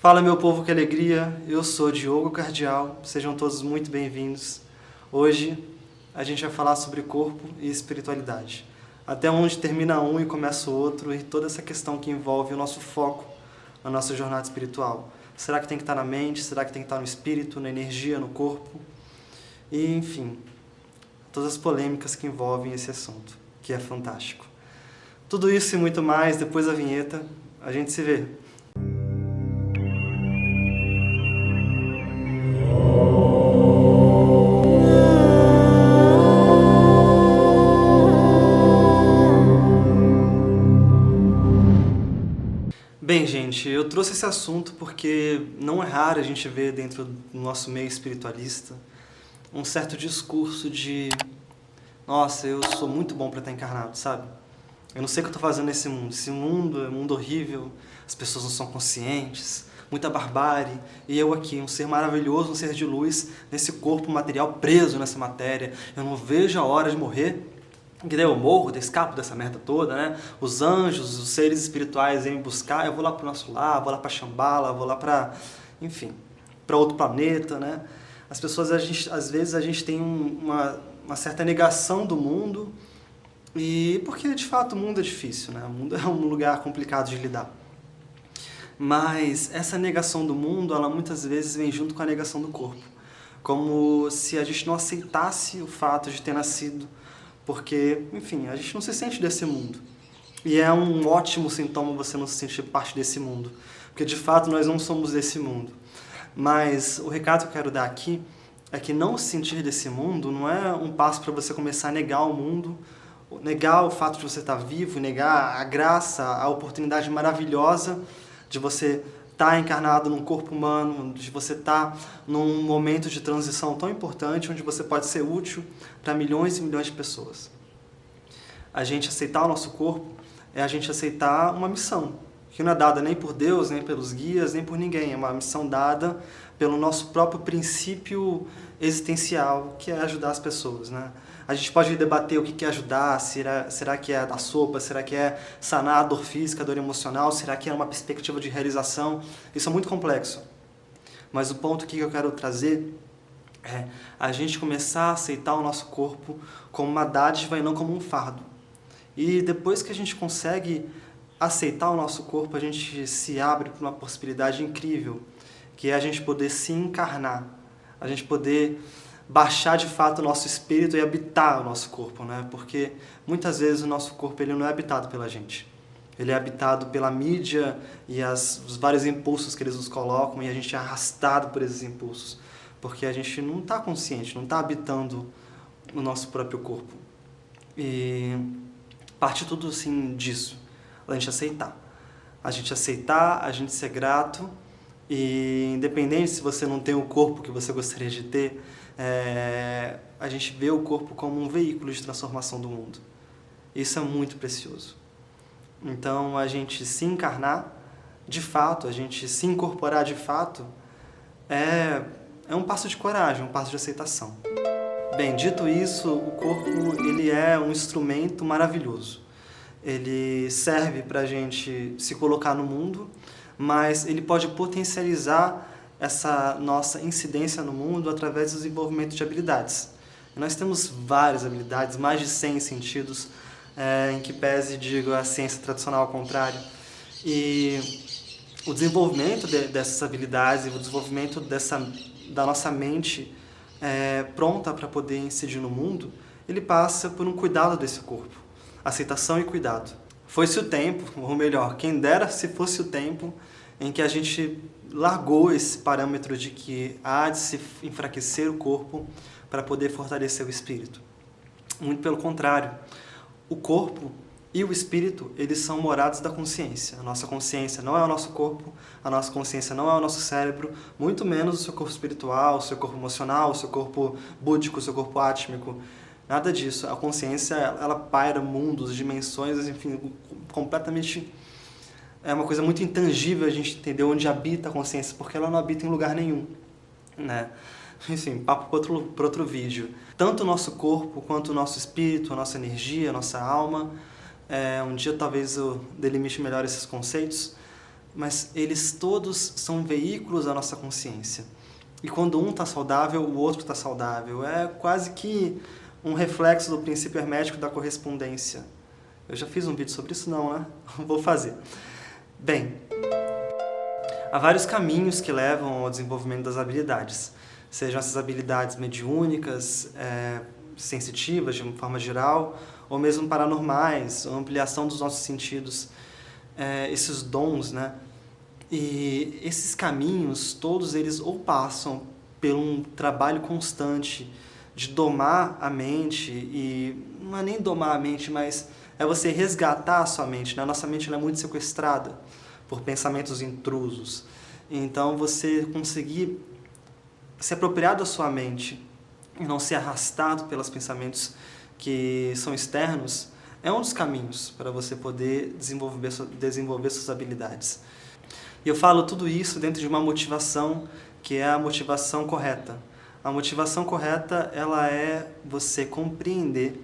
Fala meu povo, que alegria! Eu sou Diogo Cardial, sejam todos muito bem-vindos. Hoje a gente vai falar sobre corpo e espiritualidade. Até onde termina um e começa o outro, e toda essa questão que envolve o nosso foco na nossa jornada espiritual. Será que tem que estar na mente? Será que tem que estar no espírito, na energia, no corpo? E, enfim, todas as polêmicas que envolvem esse assunto, que é fantástico. Tudo isso e muito mais depois da vinheta. A gente se vê. Bem, gente, eu trouxe esse assunto porque não é raro a gente ver dentro do nosso meio espiritualista um certo discurso de nossa, eu sou muito bom para estar encarnado, sabe? Eu não sei o que eu estou fazendo nesse mundo. Esse mundo é um mundo horrível, as pessoas não são conscientes, muita barbárie, e eu aqui, um ser maravilhoso, um ser de luz, nesse corpo material preso nessa matéria. Eu não vejo a hora de morrer, que daí eu morro, escapo dessa merda toda, né? Os anjos, os seres espirituais vêm me buscar, eu vou lá pro nosso lar, vou lá pra Shambhala, vou lá pra, enfim, para outro planeta, né? As pessoas, às vezes, a gente tem uma certa negação do mundo, e porque, de fato, o mundo é difícil, né? O mundo é um lugar complicado de lidar. Mas essa negação do mundo, ela muitas vezes vem junto com a negação do corpo. Como se a gente não aceitasse o fato de ter nascido, porque, enfim, a gente não se sente desse mundo. E é um ótimo sintoma você não se sentir parte desse mundo, porque de fato nós não somos desse mundo. Mas o recado que eu quero dar aqui é que não se sentir desse mundo não é um passo para você começar a negar o mundo, negar o fato de você estar vivo, negar a graça, a oportunidade maravilhosa de você estar encarnado num corpo humano, de você estar num momento de transição tão importante, onde você pode ser útil para milhões e milhões de pessoas. A gente aceitar o nosso corpo é a gente aceitar uma missão, que não é dada nem por Deus, nem pelos guias, nem por ninguém. É uma missão dada pelo nosso próprio princípio existencial, que é ajudar as pessoas, né? A gente pode debater o que é ajudar, será que é dar sopa, será que é sanar a dor física, a dor emocional, será que é uma perspectiva de realização? Isso é muito complexo. Mas o ponto que eu quero trazer é a gente começar a aceitar o nosso corpo como uma dádiva e não como um fardo. E depois que a gente consegue aceitar o nosso corpo, a gente se abre para uma possibilidade incrível, que é a gente poder se encarnar, a gente poder baixar de fato o nosso espírito e habitar o nosso corpo, né? Porque muitas vezes o nosso corpo ele não é habitado pela gente. Ele é habitado pela mídia e os vários impulsos que eles nos colocam, e a gente é arrastado por esses impulsos, porque a gente não está consciente, não está habitando o nosso próprio corpo. E parte tudo assim disso, a gente aceitar. A gente aceitar, a gente ser grato, e independente se você não tem o corpo que você gostaria de ter, a gente vê o corpo como um veículo de transformação do mundo. Isso é muito precioso. Então, a gente se encarnar, de fato, a gente se incorporar de fato, é um passo de coragem, um passo de aceitação. Bem, dito isso, o corpo ele é um instrumento maravilhoso. Ele serve para a gente se colocar no mundo, mas ele pode potencializar essa nossa incidência no mundo através do desenvolvimento de habilidades. E nós temos várias habilidades, mais de 100 sentidos, em que pese, digo, a ciência tradicional ao contrário. E o desenvolvimento dessas habilidades e o desenvolvimento da nossa mente pronta para poder incidir no mundo, ele passa por um cuidado desse corpo, aceitação e cuidado. Foi-se o tempo, ou melhor, quem dera se fosse o tempo em que a gente largou esse parâmetro de que há de se enfraquecer o corpo para poder fortalecer o espírito. Muito pelo contrário, o corpo e o espírito, eles são morados da consciência. A nossa consciência não é o nosso corpo, a nossa consciência não é o nosso cérebro, muito menos o seu corpo espiritual, o seu corpo emocional, o seu corpo búdico, o seu corpo átmico. Nada disso. A consciência, ela paira mundos, dimensões, enfim, completamente. É uma coisa muito intangível a gente entender onde habita a consciência, porque ela não habita em lugar nenhum, né? Enfim, papo para outro vídeo. Tanto o nosso corpo, quanto o nosso espírito, a nossa energia, a nossa alma, um dia talvez eu delimite melhor esses conceitos, mas eles todos são veículos da nossa consciência. E quando um está saudável, o outro está saudável. É quase que um reflexo do princípio hermético da correspondência. Eu já fiz um vídeo sobre isso? Não, né? Vou fazer. Bem, há vários caminhos que levam ao desenvolvimento das habilidades. Sejam essas habilidades mediúnicas, sensitivas, de uma forma geral, ou mesmo paranormais, ou ampliação dos nossos sentidos, esses dons, né? E esses caminhos, todos eles ou passam por um trabalho constante de domar a mente, e não é nem domar a mente, mas é você resgatar a sua mente, né? A nossa mente ela é muito sequestrada por pensamentos intrusos. Então, você conseguir se apropriar da sua mente e não ser arrastado pelos pensamentos que são externos, é um dos caminhos para você poder desenvolver suas habilidades. E eu falo tudo isso dentro de uma motivação que é a motivação correta. A motivação correta, ela é você compreender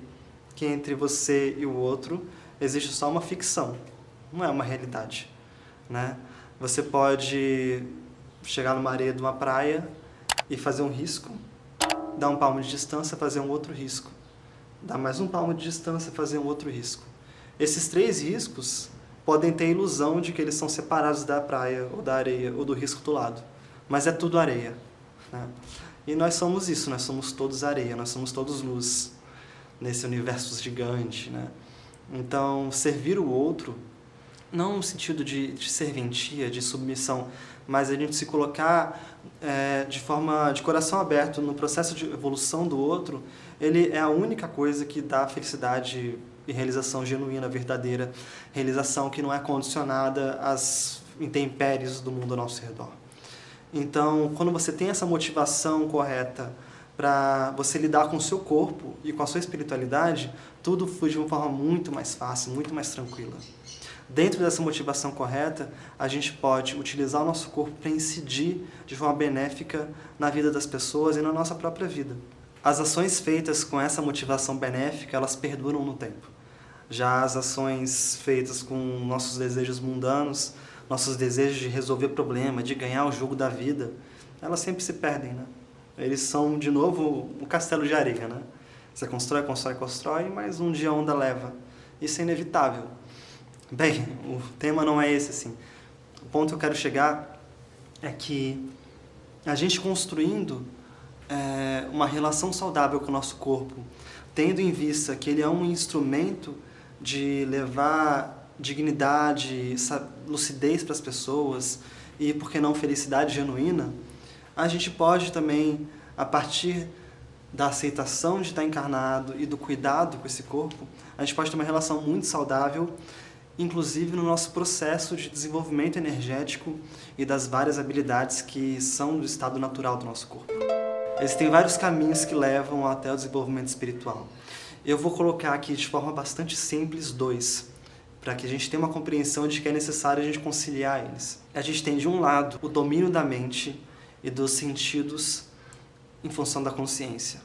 que entre você e o outro existe só uma ficção, não é uma realidade, né? Você pode chegar numa areia de uma praia e fazer um risco, dar um palmo de distância, fazer um outro risco, dar mais um palmo de distância, fazer um outro risco. Esses 3 riscos podem ter a ilusão de que eles são separados da praia, ou da areia, ou do risco do lado. Mas é tudo areia, né? E nós somos isso, nós somos todos areia, nós somos todos luz, nesse universo gigante, né? Então, servir o outro, não no sentido de serventia, de submissão, mas a gente se colocar de coração aberto no processo de evolução do outro, ele é a única coisa que dá felicidade e realização genuína, verdadeira, realização que não é condicionada às intempéries do mundo ao nosso redor. Então, quando você tem essa motivação correta para você lidar com o seu corpo e com a sua espiritualidade, tudo flui de uma forma muito mais fácil, muito mais tranquila. Dentro dessa motivação correta, a gente pode utilizar o nosso corpo para incidir de forma benéfica na vida das pessoas e na nossa própria vida. As ações feitas com essa motivação benéfica, elas perduram no tempo. Já as ações feitas com nossos desejos mundanos, nossos desejos de resolver problema, de ganhar o jogo da vida, elas sempre se perdem, né? Eles são, de novo, um castelo de areia, né? Você constrói, constrói, constrói, mas um dia a onda leva. Isso é inevitável. Bem, o tema não é esse, assim. O ponto que eu quero chegar é que a gente construindo uma relação saudável com o nosso corpo, tendo em vista que ele é um instrumento de levar dignidade, lucidez para as pessoas e, por que não, felicidade genuína, a gente pode também, a partir da aceitação de estar encarnado e do cuidado com esse corpo, a gente pode ter uma relação muito saudável, inclusive no nosso processo de desenvolvimento energético e das várias habilidades que são do estado natural do nosso corpo. Existem vários caminhos que levam até o desenvolvimento espiritual. Eu vou colocar aqui de forma bastante simples 2, para que a gente tenha uma compreensão de que é necessário a gente conciliar eles. A gente tem, de um lado, o domínio da mente e dos sentidos em função da consciência.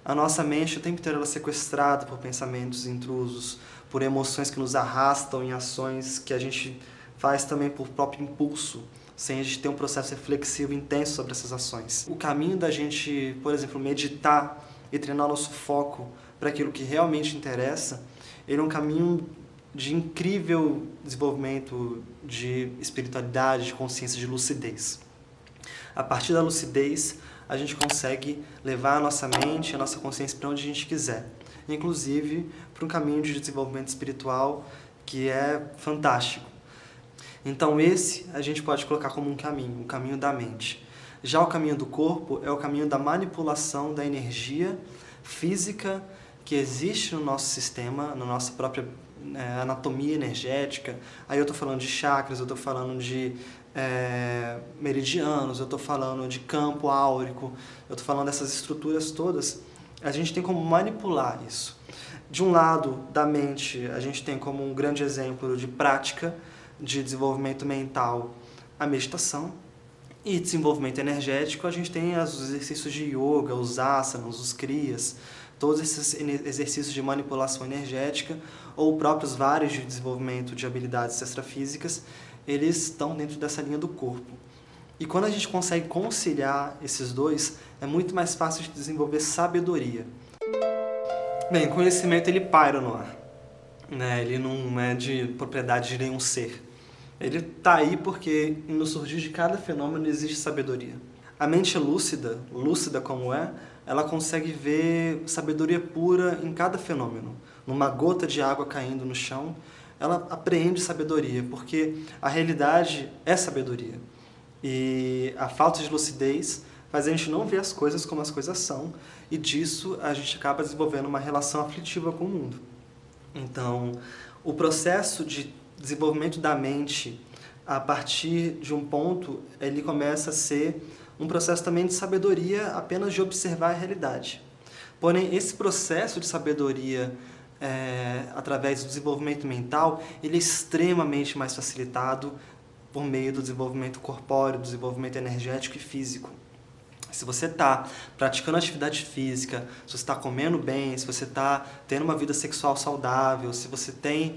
A nossa mente o tempo inteiro ela é sequestrada por pensamentos intrusos, por emoções que nos arrastam em ações que a gente faz também por próprio impulso, sem a gente ter um processo reflexivo intenso sobre essas ações. O caminho da gente, por exemplo, meditar e treinar nosso foco para aquilo que realmente interessa, ele é um caminho de incrível desenvolvimento de espiritualidade, de consciência, de lucidez. A partir da lucidez, a gente consegue levar a nossa mente, a nossa consciência para onde a gente quiser, inclusive para um caminho de desenvolvimento espiritual que é fantástico. Então esse a gente pode colocar como um caminho, o caminho da mente. Já o caminho do corpo é o caminho da manipulação da energia física que existe no nosso sistema, na nossa própria anatomia energética. Aí eu estou falando de chakras, eu estou falando de meridianos, eu estou falando de campo áurico, eu estou falando dessas estruturas todas. A gente tem como manipular isso. De um lado da mente, a gente tem como um grande exemplo de prática de desenvolvimento mental a meditação, e desenvolvimento energético a gente tem os exercícios de yoga, os asanas, os kriyas, todos esses exercícios de manipulação energética ou próprios vários de desenvolvimento de habilidades extrafísicas eles estão dentro dessa linha do corpo. E quando a gente consegue conciliar esses dois, é muito mais fácil de desenvolver sabedoria. Bem, o conhecimento ele paira no ar, né? Ele não é de propriedade de nenhum ser. Ele está aí porque no surgir de cada fenômeno existe sabedoria. A mente lúcida, lúcida como é, ela consegue ver sabedoria pura em cada fenômeno. Numa gota de água caindo no chão, ela apreende sabedoria, porque a realidade é sabedoria. E a falta de lucidez faz a gente não ver as coisas como as coisas são, e disso a gente acaba desenvolvendo uma relação aflitiva com o mundo. Então, o processo de desenvolvimento da mente, a partir de um ponto, ele começa a ser um processo também de sabedoria, apenas de observar a realidade. Porém, esse processo de sabedoria, através do desenvolvimento mental, ele é extremamente mais facilitado por meio do desenvolvimento corpóreo, do desenvolvimento energético e físico. Se você está praticando atividade física, se você está comendo bem, se você está tendo uma vida sexual saudável, se você tem,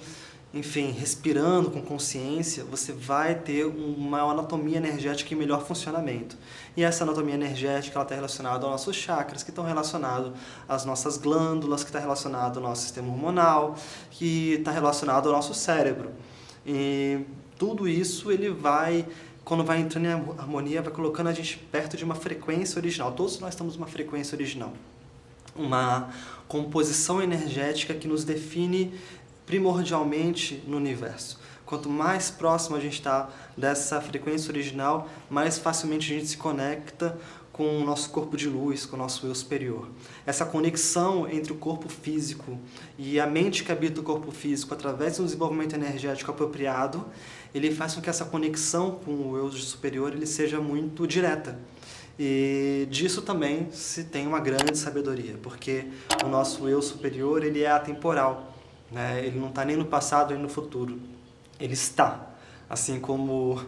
enfim, respirando com consciência, você vai ter uma anatomia energética em melhor funcionamento. E essa anatomia energética está relacionada aos nossos chakras, que estão relacionados às nossas glândulas, que está relacionado ao nosso sistema hormonal, que está relacionado ao nosso cérebro. E tudo isso ele vai, quando vai entrando em harmonia, vai colocando a gente perto de uma frequência original. Todos nós estamos numa frequência original. Uma composição energética que nos define primordialmente no universo. Quanto mais próximo a gente está dessa frequência original, mais facilmente a gente se conecta com o nosso corpo de luz, com o nosso eu superior. Essa conexão entre o corpo físico e a mente que habita o corpo físico, através do desenvolvimento energético apropriado, ele faz com que essa conexão com o eu superior ele seja muito direta. E disso também se tem uma grande sabedoria, porque o nosso eu superior ele é atemporal, né? Ele não está nem no passado nem no futuro, ele está. Assim como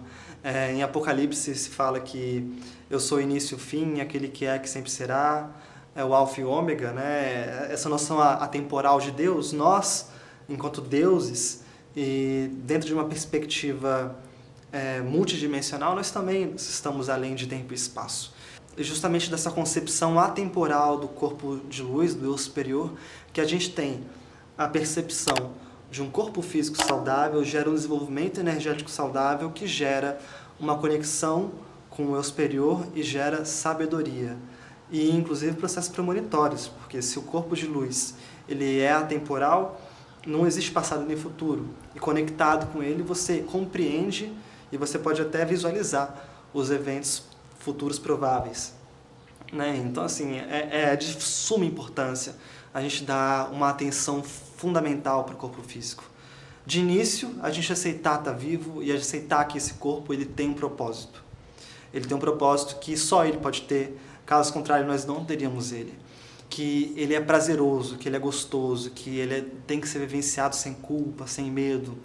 em Apocalipse se fala que eu sou o início e o fim, aquele que é, que sempre será, é o alfa e o ômega, né? Essa noção atemporal de Deus, nós, enquanto deuses, e dentro de uma perspectiva multidimensional, nós também estamos além de tempo e espaço. E justamente dessa concepção atemporal do corpo de luz, do eu superior, que a gente tem a percepção de um corpo físico saudável, gera um desenvolvimento energético saudável que gera uma conexão com o eu superior e gera sabedoria. E inclusive processos premonitórios, porque se o corpo de luz ele é atemporal, não existe passado nem futuro. E conectado com ele, você compreende e você pode até visualizar os eventos futuros prováveis. Né? Então, assim, é de suma importância a gente dar uma atenção fundamental para o corpo físico. De início, a gente aceitar estar vivo e aceitar que esse corpo ele tem um propósito. Ele tem um propósito que só ele pode ter, caso contrário nós não teríamos ele. Que ele é prazeroso, que ele é gostoso, que ele tem que ser vivenciado sem culpa, sem medo.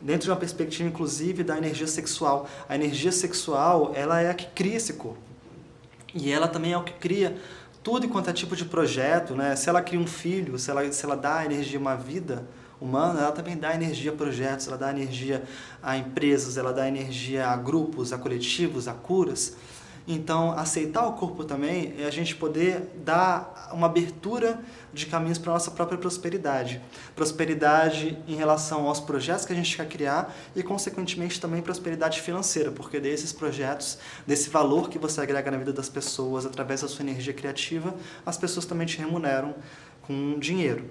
Dentro de uma perspectiva, inclusive, da energia sexual. A energia sexual, ela é a que cria esse corpo. E ela também é o que cria tudo enquanto é tipo de projeto, né? Se ela cria um filho, se ela dá energia a uma vida humana, ela também dá energia a projetos, ela dá energia a empresas, ela dá energia a grupos, a coletivos, a curas. Então, aceitar o corpo também é a gente poder dar uma abertura de caminhos para a nossa própria prosperidade. Prosperidade em relação aos projetos que a gente quer criar e, consequentemente, também prosperidade financeira, porque desses projetos, desse valor que você agrega na vida das pessoas através da sua energia criativa, as pessoas também te remuneram com dinheiro.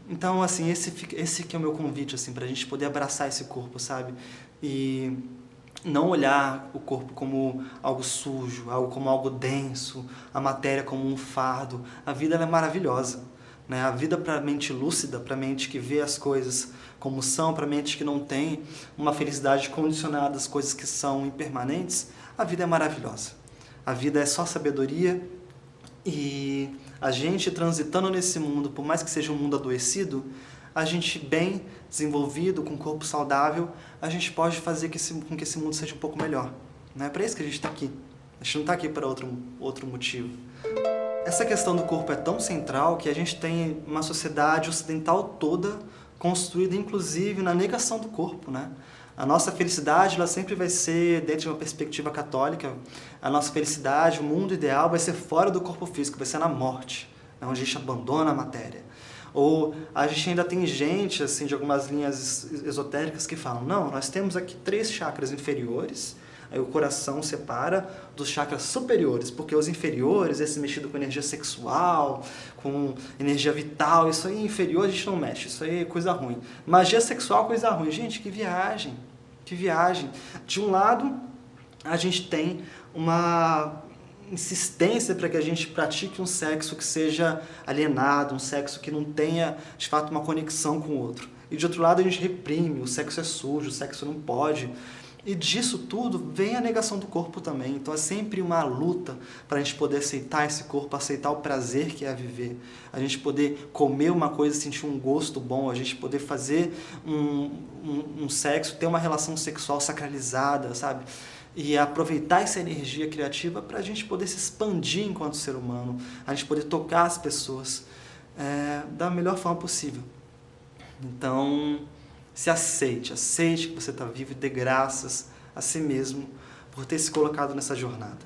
Então, assim, esse que é o meu convite, assim, para a gente poder abraçar esse corpo, sabe? E não olhar o corpo como algo sujo, como algo denso, a matéria como um fardo. A vida ela é maravilhosa, né? A vida para a mente lúcida, para a mente que vê as coisas como são, para a mente que não tem uma felicidade condicionada às coisas que são impermanentes, a vida é maravilhosa. A vida é só sabedoria e a gente transitando nesse mundo, por mais que seja um mundo adoecido, a gente bem desenvolvido, com um corpo saudável, a gente pode fazer com que esse mundo seja um pouco melhor. Não é para isso que a gente está aqui. A gente não está aqui para outro motivo. Essa questão do corpo é tão central que a gente tem uma sociedade ocidental toda construída, inclusive, na negação do corpo, né? A nossa felicidade ela sempre vai ser, dentro de uma perspectiva católica, a nossa felicidade, o mundo ideal vai ser fora do corpo físico, vai ser na morte, onde a gente abandona a matéria. Ou a gente ainda tem gente, assim, de algumas linhas esotéricas que falam, não, nós temos aqui 3 chakras inferiores, aí o coração separa dos chakras superiores, porque os inferiores, esse mexido com energia sexual, com energia vital, isso aí inferior a gente não mexe, isso aí é coisa ruim. Magia sexual, coisa ruim. Gente, que viagem, que viagem. De um lado, a gente tem uma insistência para que a gente pratique um sexo que seja alienado, um sexo que não tenha, de fato, uma conexão com o outro. E de outro lado, a gente reprime, o sexo é sujo, o sexo não pode. E disso tudo vem a negação do corpo também. Então é sempre uma luta para a gente poder aceitar esse corpo, aceitar o prazer que é viver. A gente poder comer uma coisa e sentir um gosto bom, a gente poder fazer um sexo, ter uma relação sexual sacralizada, sabe? E aproveitar essa energia criativa para a gente poder se expandir enquanto ser humano, a gente poder tocar as pessoas da melhor forma possível. Então, se aceite que você está vivo e dê graças a si mesmo por ter se colocado nessa jornada.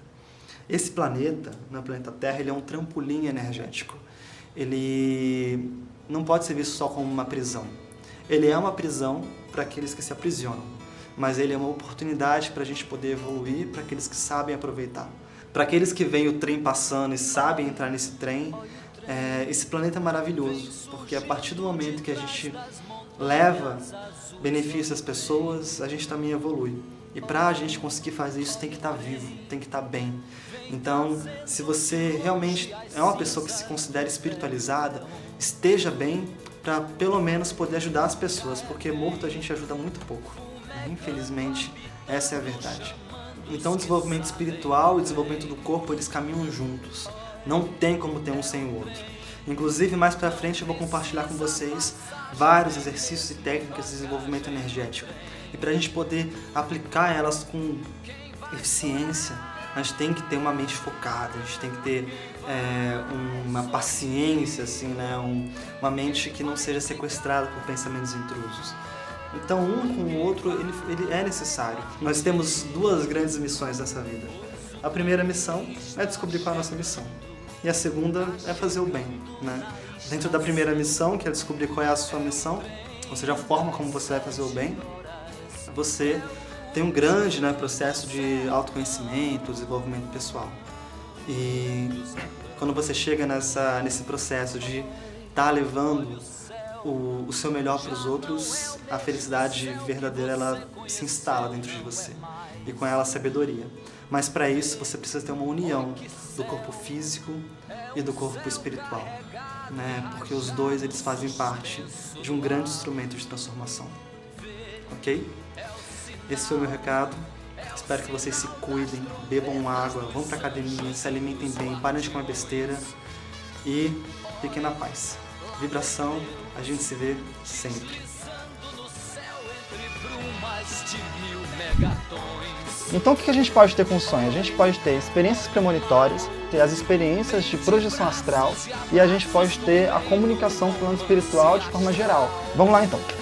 Esse planeta, o planeta Terra, ele é um trampolim energético. Ele não pode ser visto só como uma prisão. Ele é uma prisão para aqueles que se aprisionam. Mas ele é uma oportunidade para a gente poder evoluir, para aqueles que sabem aproveitar. Para aqueles que veem o trem passando e sabem entrar nesse trem, esse planeta é maravilhoso, porque a partir do momento que a gente leva benefício às pessoas, a gente também evolui. E para a gente conseguir fazer isso, tem que estar vivo, tem que estar bem. Então, se você realmente é uma pessoa que se considera espiritualizada, esteja bem para pelo menos poder ajudar as pessoas, porque morto a gente ajuda muito pouco. Infelizmente, essa é a verdade. Então, o desenvolvimento espiritual e o desenvolvimento do corpo, eles caminham juntos. Não tem como ter um sem o outro. Inclusive, mais pra frente, eu vou compartilhar com vocês vários exercícios e técnicas de desenvolvimento energético. E para a gente poder aplicar elas com eficiência, a gente tem que ter uma mente focada, a gente tem que ter uma paciência, assim, né? Uma mente que não seja sequestrada por pensamentos intrusos. Então, um com o outro, ele é necessário. Nós temos 2 grandes missões nessa vida. A primeira missão é descobrir qual é a nossa missão. E a segunda é fazer o bem, né? Dentro da primeira missão, que é descobrir qual é a sua missão, ou seja, a forma como você vai fazer o bem, você tem um grande, né, processo de autoconhecimento, desenvolvimento pessoal. E quando você chega nesse processo de estar levando o seu melhor para os outros, a felicidade verdadeira ela se instala dentro de você e com ela a sabedoria. Mas para isso você precisa ter uma união do corpo físico e do corpo espiritual, né? Porque os dois eles fazem parte de um grande instrumento de transformação. Ok? Esse foi o meu recado. Espero que vocês se cuidem, bebam água, vão para academia, se alimentem bem, parem de comer besteira e fiquem na paz. Vibração, a gente se vê sempre. Então o que a gente pode ter com o sonho? A gente pode ter experiências premonitórias, ter as experiências de projeção astral e a gente pode ter a comunicação com o plano espiritual de forma geral. Vamos lá então.